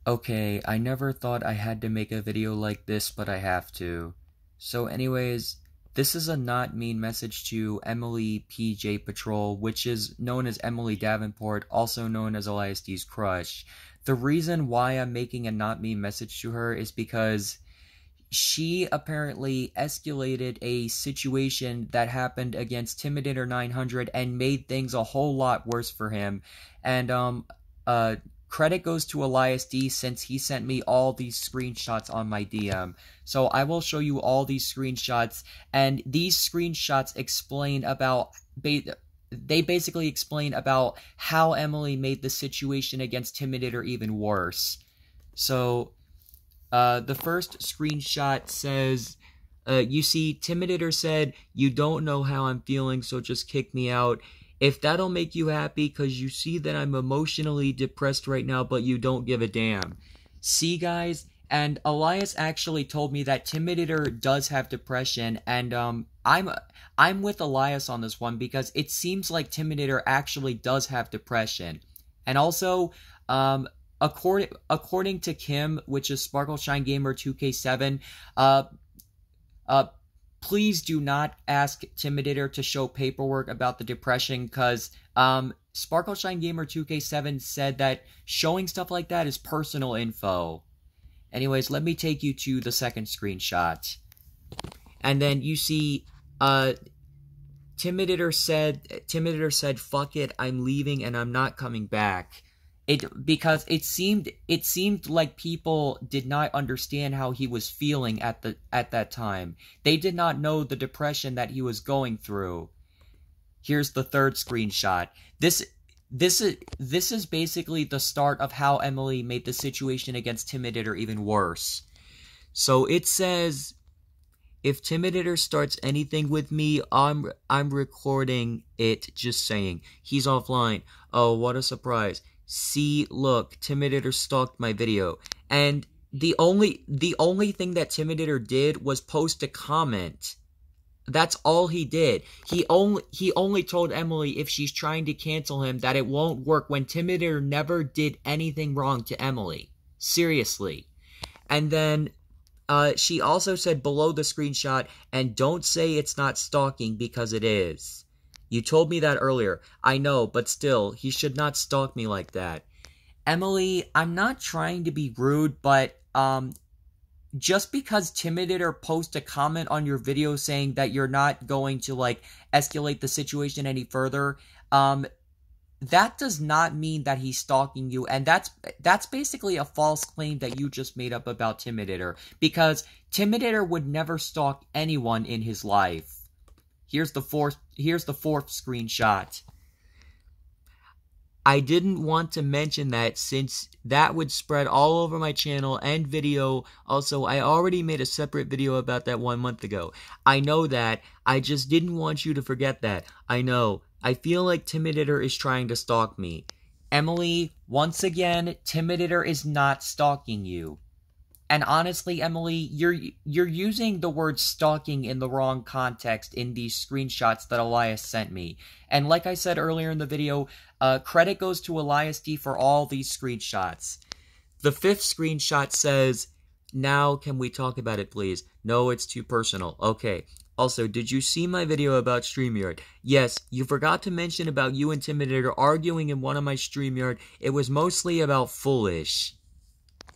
Okay, I never thought I had to make a video like this, but I have to. So anyways, this is a not mean message to EmilyPjPatrol, which is known as Emily Davenport, also known as LISD's crush. The reason why I'm making a not mean message to her is because she apparently escalated a situation that happened against Timinator 900 and made things a whole lot worse for him. And, credit goes to Elias D since he sent me all these screenshots on my DM. So I will show you all these screenshots, and these screenshots explain about... They basically explain about how Emily made the situation against Timinator even worse. So... the first screenshot says, you see, Timinator said, "You don't know how I'm feeling, so just kick me out. If that'll make you happy, cause you see that I'm emotionally depressed right now, but you don't give a damn." See, guys? And Elias actually told me that Timinator does have depression, and, I'm with Elias on this one, because it seems like Timinator actually does have depression. And also, According to Kim, which is Sparkle Shine Gamer 2K7, please do not ask Timinator to show paperwork about the depression, because Sparkle Shine Gamer 2K7 said that showing stuff like that is personal info. Anyways, let me take you to the second screenshot. And then you see, Timinator said, "Fuck it, I'm leaving and I'm not coming back." Because it seemed like people did not understand how he was feeling at that time. They did not know the depression that he was going through. Here's the third screenshot. This is basically the start of how Emily made the situation against Timinator even worse. So it says, "If Timinator starts anything with me, I'm recording it, just saying. He's offline. Oh, what a surprise. See, look, Timinator stalked my video." And the only thing that Timinator did was post a comment. That's all he did. He only told Emily if she's trying to cancel him that it won't work, when Timinator never did anything wrong to Emily. Seriously. And then she also said below the screenshot, "And don't say it's not stalking, because it is. You told me that earlier. I know, but still, he should not stalk me like that." Emily, I'm not trying to be rude, but, just because Timinator posts a comment on your video saying that you're not going to, like, escalate the situation any further, that does not mean that he's stalking you, and that's basically a false claim that you just made up about Timinator, because Timinator would never stalk anyone in his life. Here's the fourth screenshot. "I didn't want to mention that since that would spread all over my channel and video. Also, I already made a separate video about that 1 month ago. I know that. I just didn't want you to forget that. I know. I feel like Timinator is trying to stalk me." Emily, once again, Timinator is not stalking you. And honestly, Emily, you're using the word stalking in the wrong context in these screenshots that Elias sent me. And like I said earlier in the video, credit goes to Elias D for all these screenshots. The fifth screenshot says, "Now can we talk about it, please? No, it's too personal." Okay. Also, did you see my video about StreamYard? Yes, you forgot to mention about you and Intimidator arguing in one of my StreamYard. It was mostly about Foolish.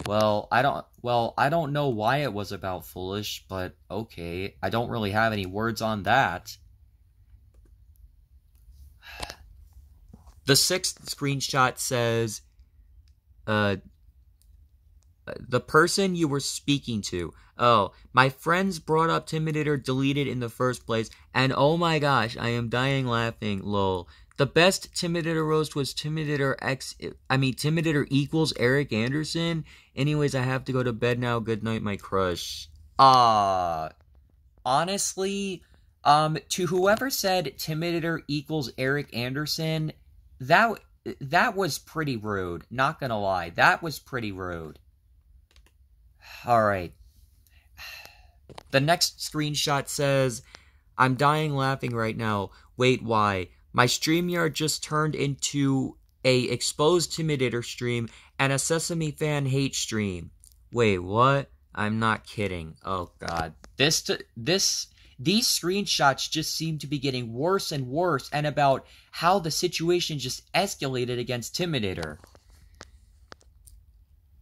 Well, I don't know why it was about Foolish, but okay. I don't really have any words on that. The sixth screenshot says, the person you were speaking to. Oh, my friends brought up Timinator deleted in the first place, and oh my gosh, I am dying laughing, lol. The best Timinator roast was Timinator equals Eric Anderson. Anyways, I have to go to bed now. Good night, my crush. Honestly, to whoever said Timinator equals Eric Anderson, that was pretty rude. Not gonna lie, that was pretty rude. Alright. The next screenshot says, "I'm dying laughing right now. Wait, why? My StreamYard just turned into a exposed Timidator stream, and a Sesame fan hate stream. Wait, what? I'm not kidding. Oh god. These screenshots just seem to be getting worse and worse, and about how the situation just escalated against Timinator.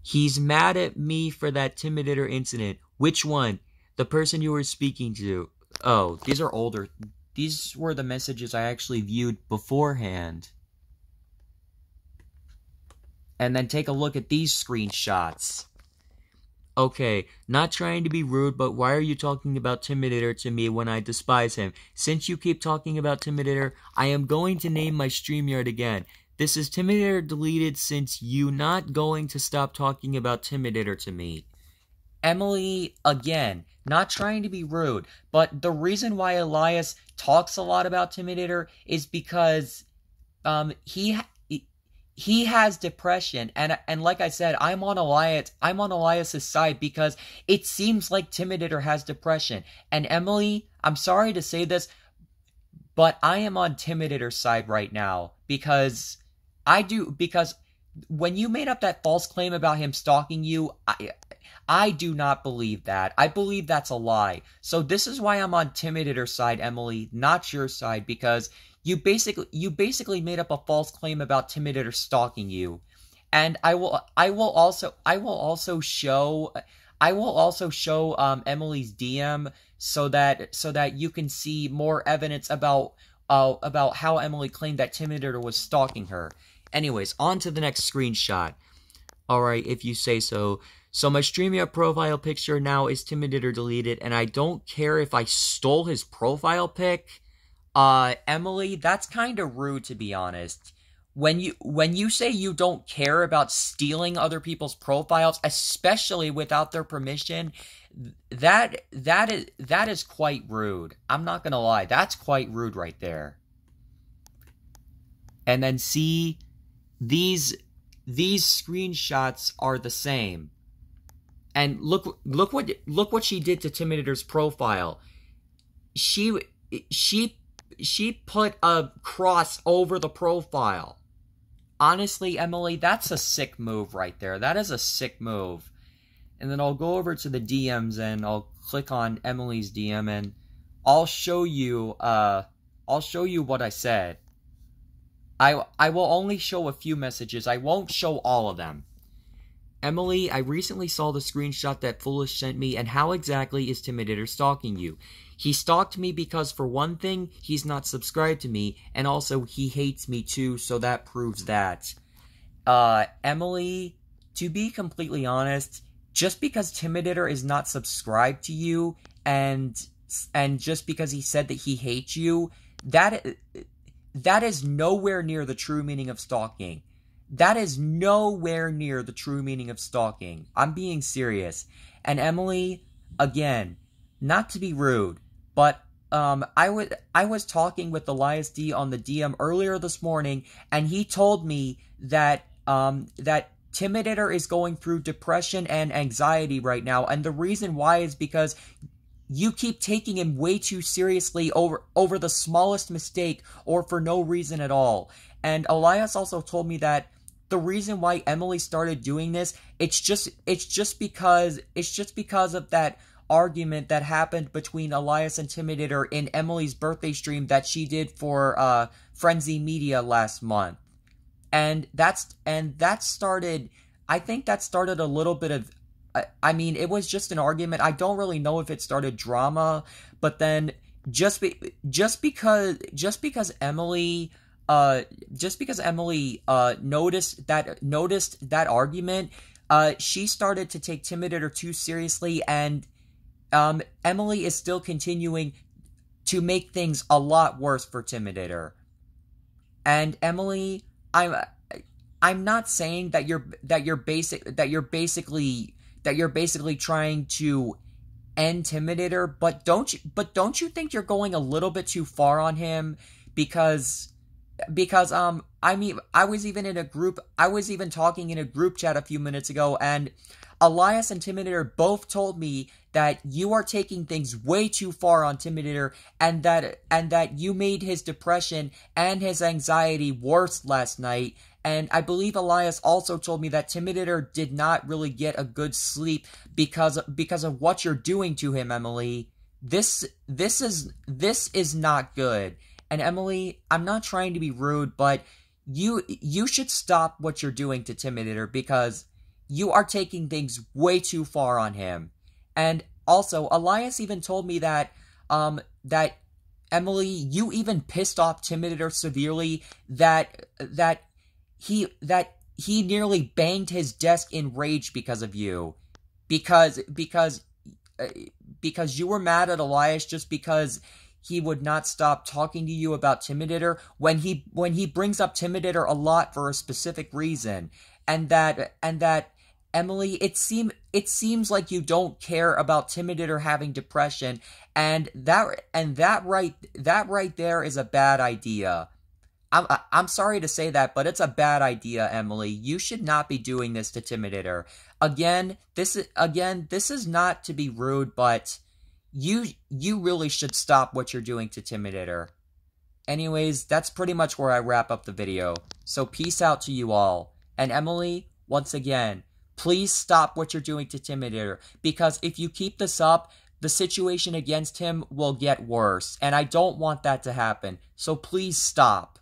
He's mad at me for that Timinator incident. Which one? The person you were speaking to. Oh, these are older. These were the messages I actually viewed beforehand. And then take a look at these screenshots. Okay, not trying to be rude, but why are you talking about Timinator to me when I despise him? Since you keep talking about Timinator, I am going to name my StreamYard again. This is Timinator deleted since you not going to stop talking about Timinator to me. Emily, again, not trying to be rude, but the reason why Elias talks a lot about Timinator is because he has depression, and like I said, I'm on Elias's side because it seems like Timinator has depression. And Emily, I'm sorry to say this, but I am on Timinator's side right now because when you made up that false claim about him stalking you, I do not believe that. I believe that's a lie. So this is why I'm on Timinator's side, Emily, not your side, because you basically made up a false claim about Timinator stalking you. And I will also show Emily's DM so that you can see more evidence about how Emily claimed that Timinator was stalking her. Anyways, on to the next screenshot. Alright, if you say so. So my StreamYard profile picture now is Timinator deleted, and I don't care if I stole his profile pic. Emily, that's kind of rude, to be honest. When you say you don't care about stealing other people's profiles, especially without their permission, that is quite rude. I'm not gonna lie, that's quite rude right there. And then see, these screenshots are the same. And look what she did to Timinator's profile. She put a cross over the profile. Honestly, Emily, that's a sick move right there. That is a sick move. And then I'll go over to the DMs and I'll click on Emily's DM and I'll show you what I said. I will only show a few messages. I won't show all of them. Emily, I recently saw the screenshot that Foolish sent me, and how exactly is Timinator stalking you? He stalked me because, for one thing, he's not subscribed to me, and also he hates me too, so that proves that. Emily, to be completely honest, just because Timinator is not subscribed to you, and just because he said that he hates you, that is nowhere near the true meaning of stalking. That is nowhere near the true meaning of stalking. I'm being serious. And Emily, again, not to be rude, but I was talking with Elias D on the DM earlier this morning, and he told me that that Timinator is going through depression and anxiety right now, and the reason why is because you keep taking him way too seriously over the smallest mistake or for no reason at all. And Elias also told me that the reason why Emily started doing this, it's just because of that argument that happened between Elias and Timinator in Emily's birthday stream that she did for Frenzy Media last month. And that started, I think that started a little bit of, I mean, it was just an argument. I don't really know if it started drama, but then just because Emily noticed that argument, she started to take Timinator too seriously, and Emily is still continuing to make things a lot worse for Timinator. And Emily, I'm not saying that you're basically trying to end Timinator, but don't you think you're going a little bit too far on him? Because I mean, I was even talking in a group chat a few minutes ago, and Elias and Timinator both told me that you are taking things way too far on Timinator, and that you made his depression and his anxiety worse last night, And I believe Elias also told me that Timinator did not really get a good sleep because of what you're doing to him, Emily. This is not good. And Emily, I'm not trying to be rude, but you should stop what you're doing to Timinator because you are taking things way too far on him. And also, Elias even told me that that Emily, you even pissed off Timinator severely that he nearly banged his desk in rage because of you. Because you were mad at Elias just because he would not stop talking to you about Timinator when he brings up Timinator a lot for a specific reason. And that Emily, it seems like you don't care about Timinator having depression, and that right there is a bad idea. I'm sorry to say that, but it's a bad idea, Emily. You should not be doing this to Timinator. Again, this is not to be rude, but you really should stop what you're doing to Timinator. Anyways, that's pretty much where I wrap up the video. So peace out to you all. And Emily, once again, please stop what you're doing to Timinator, because if you keep this up, the situation against him will get worse, and I don't want that to happen. So please stop.